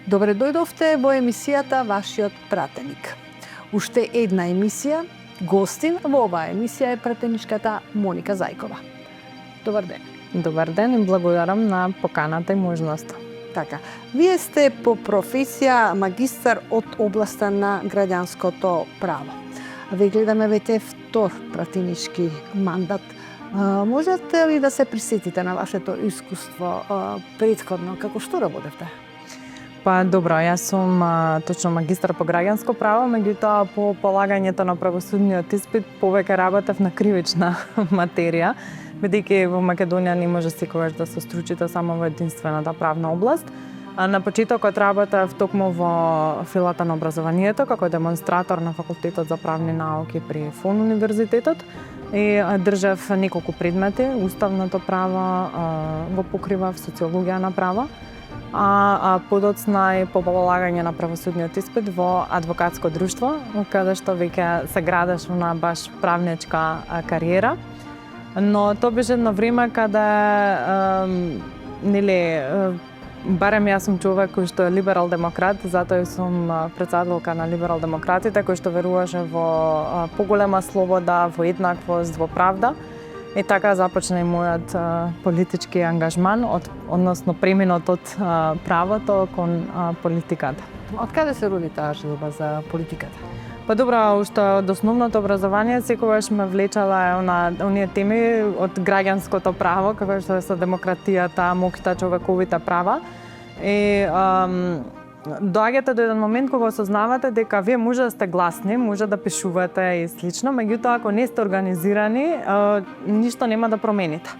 Добре дојдовте во емисијата Вашиот пратеник. Уште една емисија, гостин во оваа емисија е пратеничката Моника Зајкова. Добар ден. Добар ден и благодарам на поканата и можноста. Така, вие сте по професија магистар од областа на граѓанското право. Ве гледаме вете втор пратенички мандат. Можете ли да се присетите на вашето искуство претходно, како што работевте? Па добро, јас сум точно магистар по граѓанско право, меѓутоа по полагањето на правосудниот испит повеќе работев на кривична материја, бидејќи во Македонија не може секогаш да се стручите само во единствената правна област. На почетокот работев токму во филата на образованието како демонстратор на Факултетот за правни науки при ФОН универзитетот и држав неколку предмети, уставното право, го покривав социологија на право, а подоцна и по полагање на правосудниот испит во адвокатско друштво, каде што веќе се градеш на баш правничка кариера. Но тоа беше едно време каде барем јас сум човек кој што е либерал-демократ, затоа сум председателка на либерал-демократите, кој што веруваше во поголема слобода, во еднаквост, во правда. И така започна и мојот политички ангажман, односно преминот од правото кон политиката. Од каде се роди таа желба за политиката? Па добро, уште од основното образование секогаш ме влечала оние теми од граѓанското право, како што е со демократијата, моќта, човековите права. И доаѓате до еден момент кога осознавате дека вие може да сте гласни, може да пишувате и слично, меѓутоа ако не сте организирани, ништо нема да промените.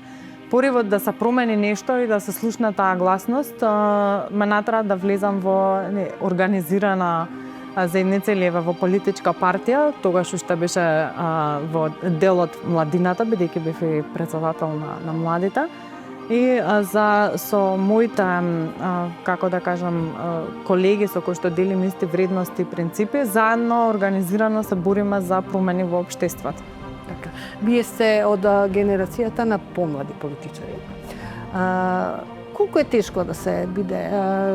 Поривот да се промени нешто и да се слушне таа гласност, ме натера да влезам во организирана заедница или во политичка партија, тогаш уште беше во дел од младината, бидејќи бев и председател на младите. И со моите, како да кажам, колеги со кои што делим исти вредности и принципи, заедно организирано се бориме за промени во општеството. Така. Вие сте од генерацијата на помлади политичари. Колку е тешко да се биде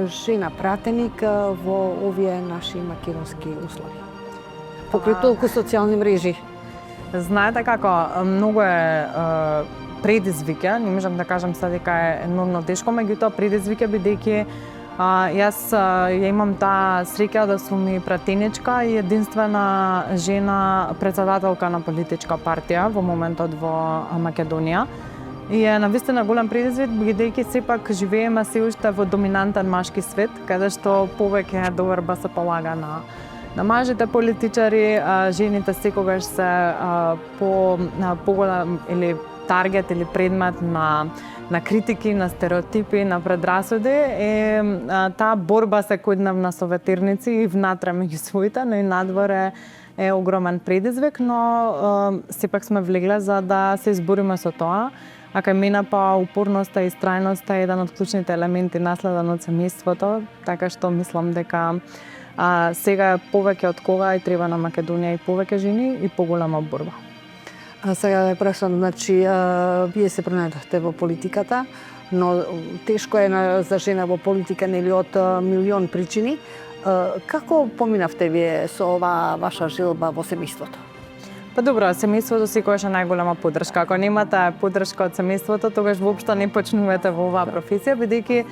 жена пратеник во овие наши македонски услови? Покрај толку социјални мрежи. Знаете како, многу е предизвика, не можам да кажам сега дека е енормно тешко, меѓутоа предизвика бидејќи јас ја имам таа среќа да сум и пратеничка и единствена жена председателка на политичка партија во моментот во Македонија. И е навистина голем предизвик, бидејќи сепак живееме се уште во доминантен машки свет, каде што повеќе доверба се полага на мажите политичари, жените секогаш се поголем или таргет или предмет на критики, на стереотипи, на предрасуди. Таа борба секојдневна со ветерници и внатре меѓу своите, но и надвор е огромен предизвик, но сепак сме влегле за да се избориме со тоа. А кај мене па упорноста и страјноста е еден од клучните елементи наследен од семејството, така што мислам дека сега повеќе од кога и треба на Македонија и повеќе жени и поголема борба. Сега да прашам, значи, вие се пронајдовте во политиката, но тешко е за жена во политика, нели, од милион причини. Како поминавте вие со оваа ваша желба во семејството? Па добро, семејството секогаш е најголема поддршка. Ако немате поддршка од семејството, тогаш воопшто не почнувате во оваа професија, бидејќи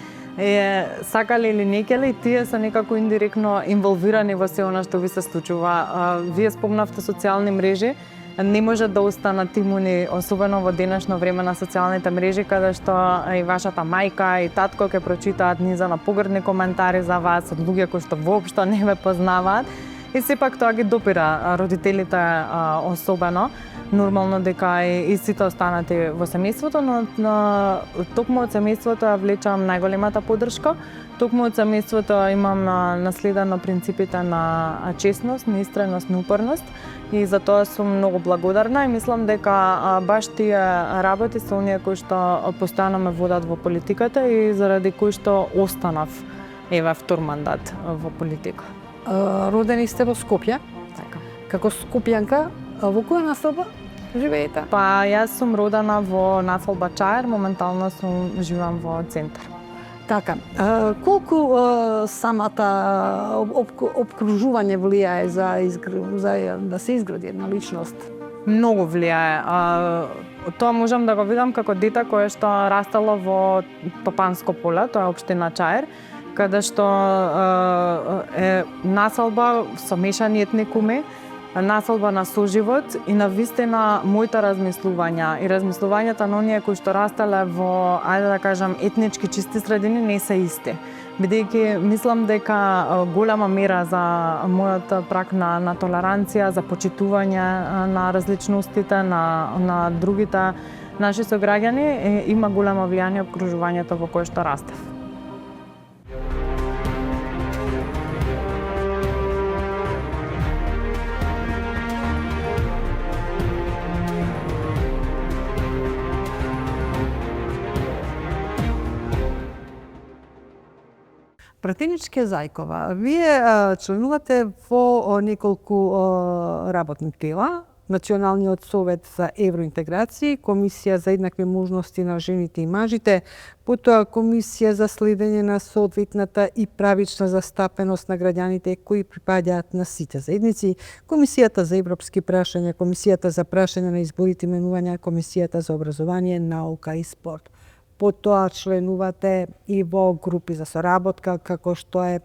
сакале или не келе, тие се некако индиректно инволвирани во се она што ви се случува. Вие спомнавте социјални мрежи, не може да останат имуни, особено во денешно време на социјалните мрежи, каде што и вашата мајка и татко ќе прочитаат низа на погрдни коментари за вас од луѓе кои што воопшто не ве познаваат. И сепак тоа ги допира родителите особено. Нормално дека и сите останати во семејството, но токму од семејството ја влечам најголемата поддршка. Токму од семејството имам наследено принципите на честност, на истреност, на упорност и за тоа сум многу благодарна и мислам дека баш тие работи се оние кои што постојано ме водат во политиката и заради кои што останав втор мандат во политика. Родени сте во Скопје? Така. Како скопјанка, во која населба живеете? Па јас сум родена во населба Чаер, моментално живеам во центар. Така, колку самата обкружување влијае за да се изгради една личност? Многу влијае. Тоа можам да го видам како дете кое што растало во Топанско поле, тоа е општина Чаир, каде што е населба со мешани етникуми, населба на соживот и на вистина моите размислувања и размислувањата на оние кои што растале во, ајде да кажам, етнички чисти средини не се исти. Бидејќи мислам дека голема мера за мојот прак на толеранција, за почитување на различностите на другите наши сограѓани има големо влијание обкружувањето во кое што растев. Пратеничке Зајкова, вие членувате во неколку работни тела, Националниот совет за евроинтеграција, Комисија за еднакви можности на жените и мажите, потоа Комисија за следење на соодветната и правична застапеност на граѓаните кои припаѓаат на сите заедници, Комисијата за европски прашања, Комисијата за прашања на изборите и именувања, Комисијата за образование, наука и спорт. Потоа членувате и во групи за соработка, како што е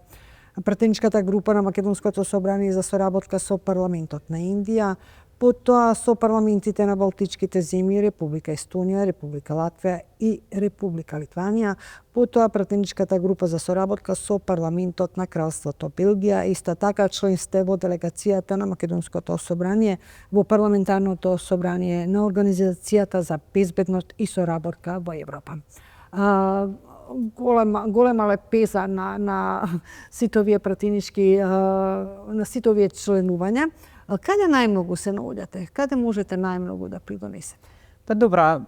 пратеничката група на Македонското собрание за соработка со парламентот на Индија, потоа со парламентите на Балтичките земји, Република Естонија, Република Латвија и Република Литванија, потоа пратеничката група за соработка со парламентот на Кралството Белгија, исто така член сте во делегацијата на Македонското собрание во парламентарното собрание на Организацијата за безбедност и соработка во Европа. Голема лепеза на сите овие пратенички, на сите овие членувања. Каде најмногу се наоѓате? Каде можете најмногу да придонесете? Па добро,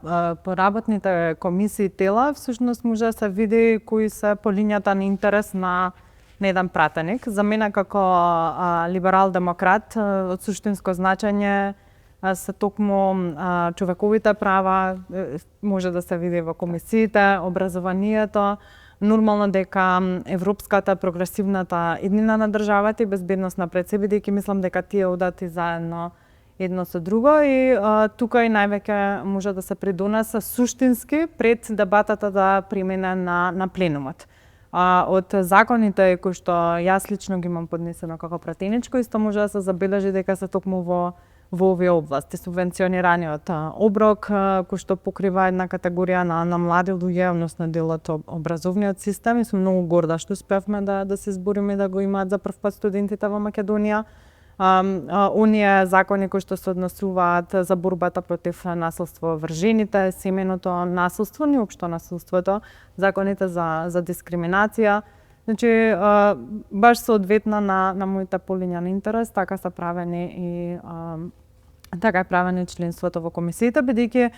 по работните комисии тела всушност може да се види кои се по линијата на интерес на еден пратеник. За мене како либерал-демократ од суштинско значење се токму човековите права, може да се види во комисиите, образованието, нормално дека европската прогресивната иднина на државата и безбедносна пред себе, бидејќи мислам дека тие одат и заедно едно со друго и тука и највеќе може да се придонесе суштински пред дебатата да премине на пленумот. Од законите кои што јас лично ги имам поднесено како пратеничко, исто може да се забележи дека се токму во овие области. Субвенционираниот оброк, кој што покрива една категорија на млади луѓе, односно делот образовниот систем, и сум многу горда што успевме да се избориме да го имаат за прв пат студентите во Македонија. Оние закони кои што се однесуваат за борбата против насилство врз жените, семеното насилство, не општо насилството, законите за дискриминација. Значи, баш соодветна на моите полиња на интерес, така се правени и така е правено членството во комисиите, бидејќи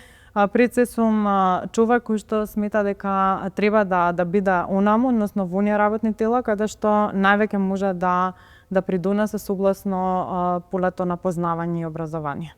пред се сум човек кој што смета дека треба да биде онаму, односно во оние работни тела, каде што највеќе може да придонесе согласно полето на познавање и образование.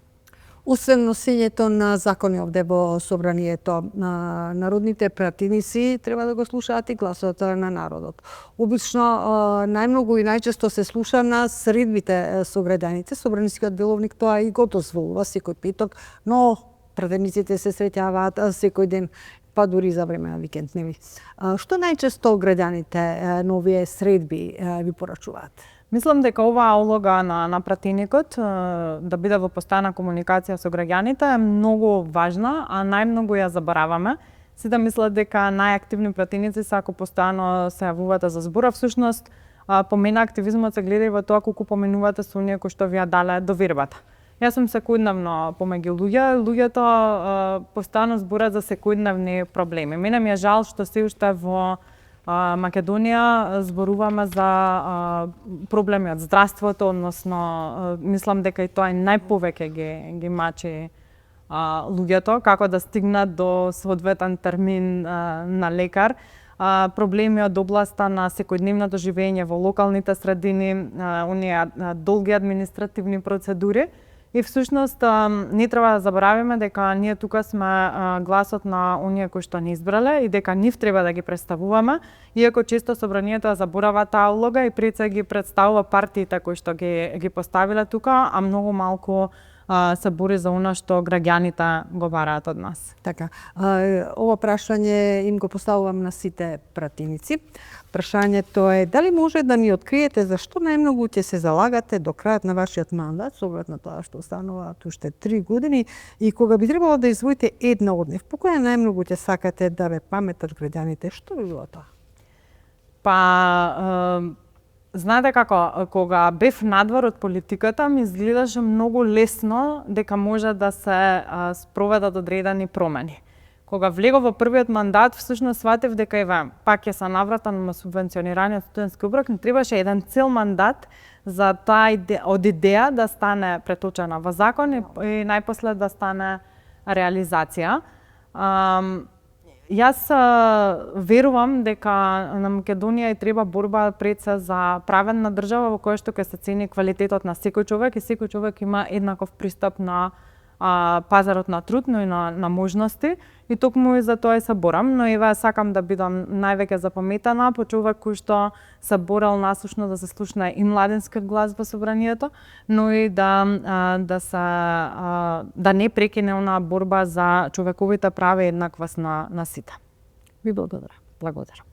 Освен носењето на закони овде во собранието, народните пратеници треба да го слушаат и гласот на народот. Обично најмногу и најчесто се слуша на средбите сограѓаните. Собранискиот деловник тоа и го дозволува секој петок, но пратениците се среќаваат секој ден, па дури за време на викенд, нели? Што најчесто граѓаните на овие средби ви порачуваат? Мислам дека оваа улога на пратеникот да биде во постојана комуникација со граѓаните е многу важна, а најмногу ја забораваме. Си да мислат дека најактивни пратеници се ако постојано се јавувате за збор, всушност по мене активизмот се гледа и во тоа колку поменувате со оние кои што ви ја дале довербата. Јас сум секојдневно помеѓу луѓето постојано зборат за секојдневни проблеми. Мене ми е жал што се уште во Македонија зборуваме за проблеми од здравството, односно мислам дека и тоа најповеќе ги мачи луѓето, како да стигнат до соодветен термин на лекар. Проблеми од областа на секојдневното живење во локалните средини, оние долги административни процедури. И всушност не треба да забораваме дека ние тука сме гласот на оние кои што ни избрале и дека нив треба да ги представуваме, иако често собранието заборава таа улога и пред се ги представува партиите кои што ги поставиле тука, а многу малку се бори за она што граѓаните го бараат од нас. Така, ова прашање им го поставувам на сите пратеници. Прашањето е дали може да ни откриете зашто најмногу ќе се залагате до крајот на вашиот мандат, со оглед на тоа што остануваат уште 3 години и кога би требало да извоите една од нив, по која најмногу ќе сакате да ве паметат граѓаните, што би било тоа? Знаете како, кога бев надвор од политиката, ми изгледаше многу лесно дека може да се спроведат одредени промени. Кога влегов во првиот мандат, всушност сватев дека пак ќе се навратам на субвенционираниот студентски оброк, не требаше еден цел мандат за таа од идеја да стане преточена во закон и најпосле да стане реализација. Јас верувам дека на Македонија и треба борба пред се за праведна држава во која што ќе се цени квалитетот на секој човек и секој човек има еднаков пристап на пазарот на труд, но и на можности. И токму и за тоа се борам, но и сакам да бидам највеќе запаметана по човек кој што се борел насушно да се слушне и младенскиот глас во собранието, но и да не прекине она борба за човековите права и еднаквост на сите. Ви благодарам. Благодарам.